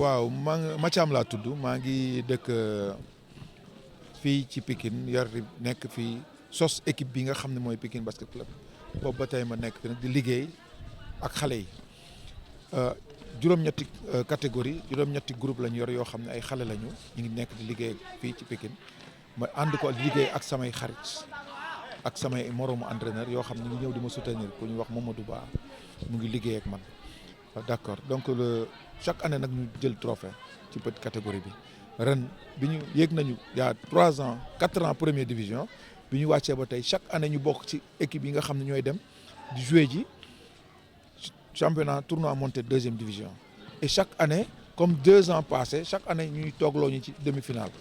waaw Mathiam laa tudd maa ngi dëkk fii ci Pikine yar nekk fii sos équipe bi nga xam ne mooy Pikine Basket Club boobu ba tey ma nekk fi nag di liggéey ak xale yi juróom-ñetti catégorie juróom-ñetti groupe lañu yor yoo xam ne ay xale lañu ñu ngi nekk di liggéey fii ci Pikine ma ànd ko liggéey ak samay xarit ak samay moromu entraîneur yoo xam ne ñu ñëw di ma soutenir ku ñu wax Mamadou Ba mu ngi liggéey ak man d'accord donc chaque année nag ñu jël trophée ci petite catégorie bi ren bi ñu yéeg nañu il y a 3 ans 4 ans première division bi ñu wàccee ba tey chaque année ñu bokk ci équipe yi nga xam ne ñooy dem di jouer ji championnat tournoi monté deuxième division et chaque année comme 2 ans passés chaque année ñuy toogloo ñu ci demi-finale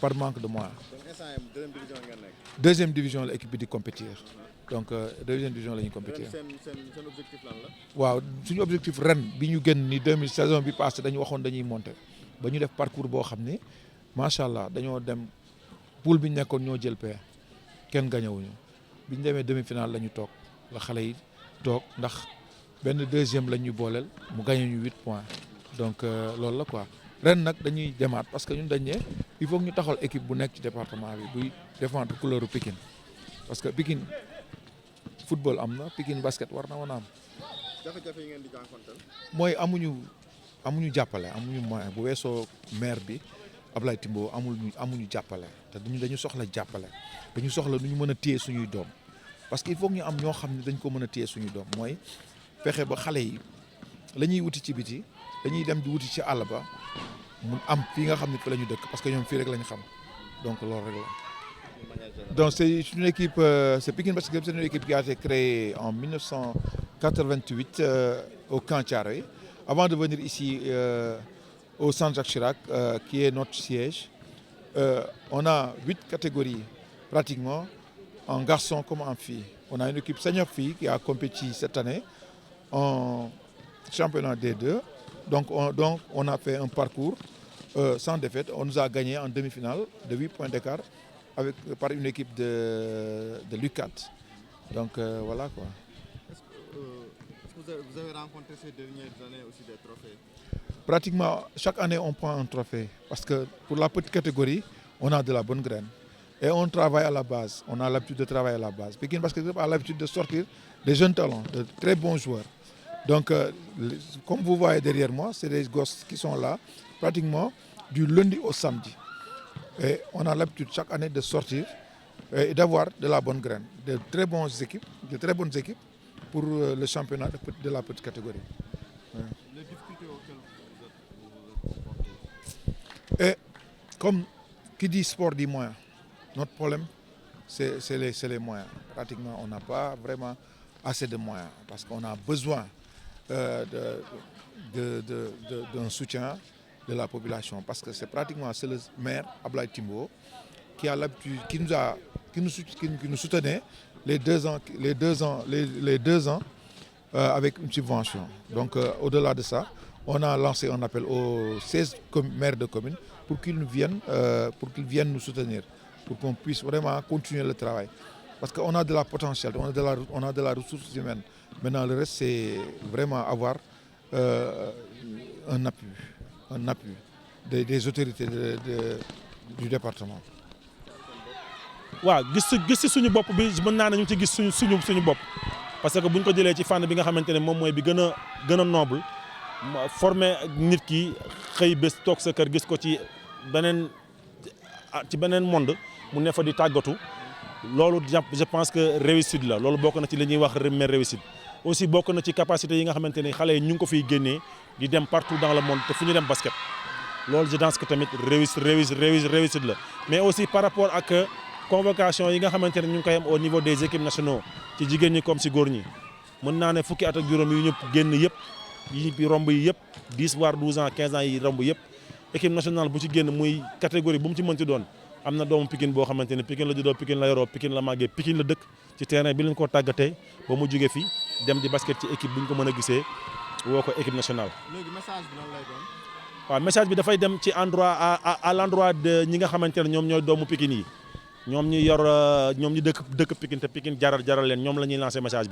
par manque de moyens. donc instant yii deuxième division ngeen nekk. deuxième division la équipe bi di compétir donc deuxième division la ñuy compétir. seen objectif lan la. waaw suñu objectif ren bi ñu gën ni 2000 saison bi passé dañu waxoon dañuy monter ba ñu def parcours boo xam ni macha allah dañoo dem poule bi ñu nekkoon ñoo jël paie kenn gañewuñu bi ñu demee demi-finale la ñu toog la xale yi toog ndax benn deuxième la ñu booleel mu gagné ñu 8 points donc loolu la quoi ren nag dañuy demaat parce que ñun dañ ne il faut que ñu taxawal équipe bu nekk ci département bi buy défendre couleur Pikine parce que Pikine football am na Pikine basket war na mën a am. jafe-jafe yi ngeen di jànkonteel. mooy amuñu jàppale amuñu moyen bu weesoo maire bi Ablaye Timbo amuñu jàppale te dañu soxla jàppale dañu soxla nu ñu mën a téye suñuy doom parce que il faut que ñu am ñoo xam ne dañ ko mën a téye suñuy doom mooy fexe ba xale yi la ñuy wuti ci biti dañuy dem di wuti ci àll ba mu am fii nga xam ne fi la ñu dëkk parce que ñoom fii rek la ñu xam donc loolu rek la. donc c'est une équipe c'est Pikine Basket Club, c'est une équipe qui a été créée en 1988 au camp Thiaroye avant de venir ici au centre Jacques Chirac qui est notre siège. On a 8 catégories pratiquement en garçons comme en filles. On a une équipe senior fille qui a compétit cette année en championnat D2. Donc on a fait un parcours sans défaite. On nous a gagné en demi-finale de 8 points d'écart par une équipe de l'UCAT. Donc voilà quoi. Est-ce que vous avez rencontré ces dernières années aussi des trophées? Pratiquement chaque année on prend un trophée parce que pour la petite catégorie on a de la bonne graine et on travaille à la base. On a l'habitude de travailler à la base. Pikine Basket Club a l'habitude de sortir des jeunes talents, de très bons joueurs. Donc comme vous voyez derrière moi, c'est des gosses qui sont là pratiquement du lundi au samedi. Et on a l'habitude chaque année de sortir et d'avoir de la bonne graine, de très bonnes équipes pour le championnat de la petite catégorie. Ouais. Les difficultés auxquelles vous êtes confrontés? Et comme qui dit sport dit moyen, notre problème c'est les moyens. Pratiquement on n'a pas vraiment assez de moyens parce qu'on a besoin d'un soutien de la population parce que c'est le maire Ablaye Timbo qui a l'habitude qui nous soutenait les 2 ans avec une subvention. Donc au-delà de ça, on a lancé un appel aux 16 maires de communes pour qu'ils viennent nous soutenir pour qu'on puisse vraiment continuer le travail parce qu'on a de la potentiel, on a de la ressource humaine. Maintenant le reste c'est vraiment avoir un appui des autorités du département. waaw gis ci suñu bopp bi mën naa ne ñu ci gis suñu bopp parce que buñ ko jëlee ci fànn bi nga xamante ne moom mooy bi gën a noble former nit ki xëy bés toog sa kër gis ko ci beneen monde mu ne fa di tàggatu loolu je pense que réussite la loolu bokk na ci li ñuy wax réussite. aussi bokk na ci capacité yi nga xamante ne xale yi ñu ngi ko fiy génnee di dem partout dans le monde te fu ñu dem basket loolu je pense que tamit réussite la mais aussi par rapport ak convocation yi nga xamante ne ñu ngi koy am au niveau des équipes nationaux ci jigéen ñi comme si góor ñi mën naa ne fukki at ak juróom yu ñëpp génn yëpp yi romb yi yëpp 10 voire 12 ans 15 ans yi romb yëpp équipe nationale bu ci génn muy catégorie bu mu ci mënti doon am na doomu Pikine boo xamante ne Pikine la juddoo Pikine la yoroo Pikine la màggee Pikine la dëkk ci terrain bi lañ ko tàggatee ba mu jóge fi dem di basket ci équipe bu ñu ko mën a gisee woo ko équipe nationale. léegi message bi lan lay doon. waaw message bi dafay dem ci endroit à l'endroit de ñi nga xamante ne ñoom ñooy doomu Pikine yi ñoom ñi yor ñoom ñi dëkk Pikine te Pikine jaral leen ñoom la ñuy lancer message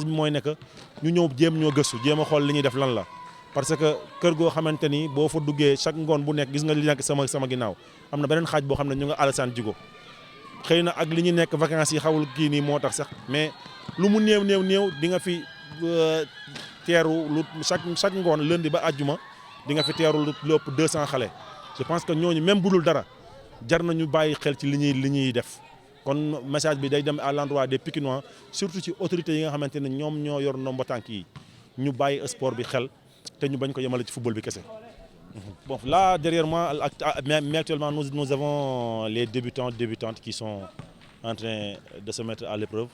bi mooy ne que ñu ñëw jéem ñoo gëstu jéem a xool li ñuy def lan la parce que kër goo xamante ni boo fa duggee chaque ngoon bu nekk gis nga li nekk sama ginnaaw am na beneen xaaj boo xam ne ñu nga Alassane Djigo xëy na ak li ñu nekk vacances yi xawul kii nii moo tax sax mais lu mu néew di nga fi teeru lu chaque ngoon lundi ba àjjuma di nga fi teeru lu ëpp 200 xale je pense que ñooñu même budul dara jar nañu bàyyi xel ci li ñuy def kon message bi day dem à l'endroit des Pikinois surtout ci autorités yi nga xamante ne ñoom ñoo yor ndomba tànk yi ñu bàyyi sport bi xel te ñu bañ ko yemale ci football bi kese. Bon, là derrière moi mais actuellement nous avons les débutantes qui sont en train de se mettre à l'épreuve.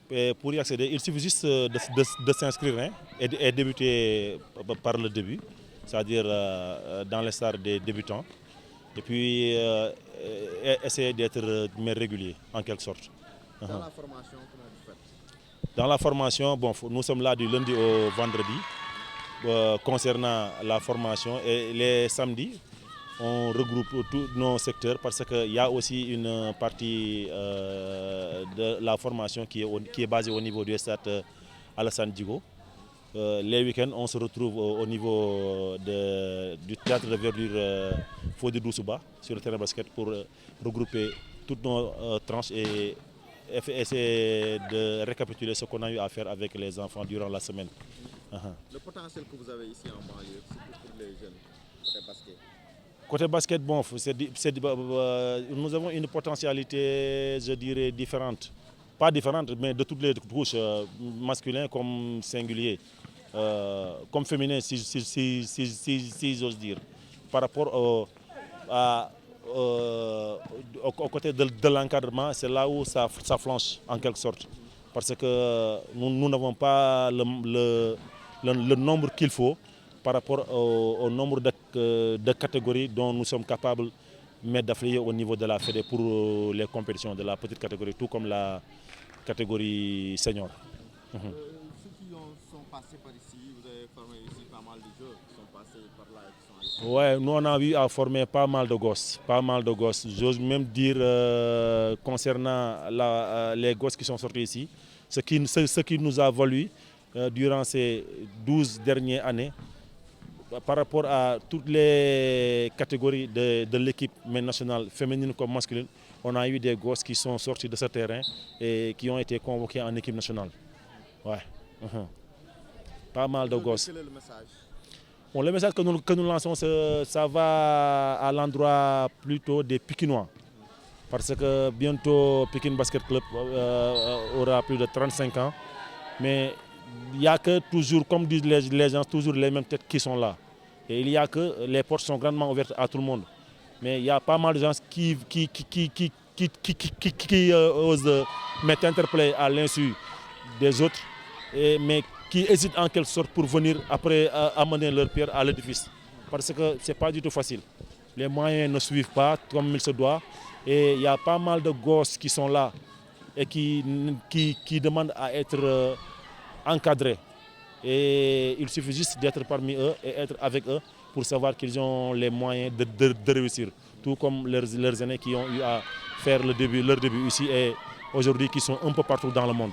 Et pour y accéder, il suffit juste de s'inscrire hein, et débuter par le début, c'est-à-dire dans les stades des débutants. Et puis essayer d'être régulier en quelque sorte. Dans la formation, comment vous faites? Dans la formation, bon, nous sommes là du lundi au vendredi concernant la formation et les samedis, on regroupe tous nos secteurs parce qu'il y a aussi une partie de la formation qui est basée au niveau du stade Alassane Djigo. Les week-ends, on se retrouve au niveau du théâtre de verdure Fodé Doussouba sur le terrain de basket pour regrouper toutes nos tranches et essayer de récapituler ce qu'on a eu à faire avec les enfants durant la semaine. Le potentiel que vous avez ici en banlieue, surtout pour les jeunes, côté basket. Côté basket, bon, nous avons une potentialité, je dirais, différente. Pas différente, mais de toutes les couches, masculin comme singulier, comme féminin, si j'ose dire. Par rapport au côté de l'encadrement, c'est là où ça flanche, en quelque sorte. Parce que nous n'avons pas le nombre qu'il faut par rapport au nombre de catégories dont nous sommes capables d'affilier au niveau de la Fédé pour les compétitions de la petite catégorie, tout comme la catégorie senior. Ceux qui sont passés par ici, vous avez formé ici pas mal de joueurs qui sont passés par là et qui sont allés. Ouais, nous on a eu à former pas mal de gosses. J'ose même dire concernant les gosses qui sont sortis ici, ce qui nous a valu durant ces 12 dernières années, par rapport à toutes les catégories de l'équipe nationale, féminine comme masculine, on a eu des gosses qui sont sortis de ce terrain et qui ont été convoqués en équipe nationale. Ouais. Pas mal de gosses. Quel est le message? Bon, le message que nous lançons, ça va à l'endroit plutôt des Pikinois. Parce que bientôt, Pikin Basket Club aura plus de 35 ans. Mais il n'y a que toujours, comme disent les gens, toujours les mêmes têtes qui sont là. Et il y a que les portes sont grandement ouvertes à tout le monde. Mais il y a pas mal de gens qui osent m'être interpellés à l'insu des autres, mais qui hésitent en quelque sorte pour venir après amener leur pierre à l'édifice. Parce que ce n'est pas du tout facile. Les moyens ne suivent pas comme il se doit. Et il y a pas mal de gosses qui sont là et qui demandent à être encadrés. Et il suffit juste d'être parmi eux et être avec eux pour savoir qu'ils ont les moyens de réussir. Tout comme leurs aînés qui ont eu à faire leur début ici et aujourd'hui qui sont un peu partout dans le monde.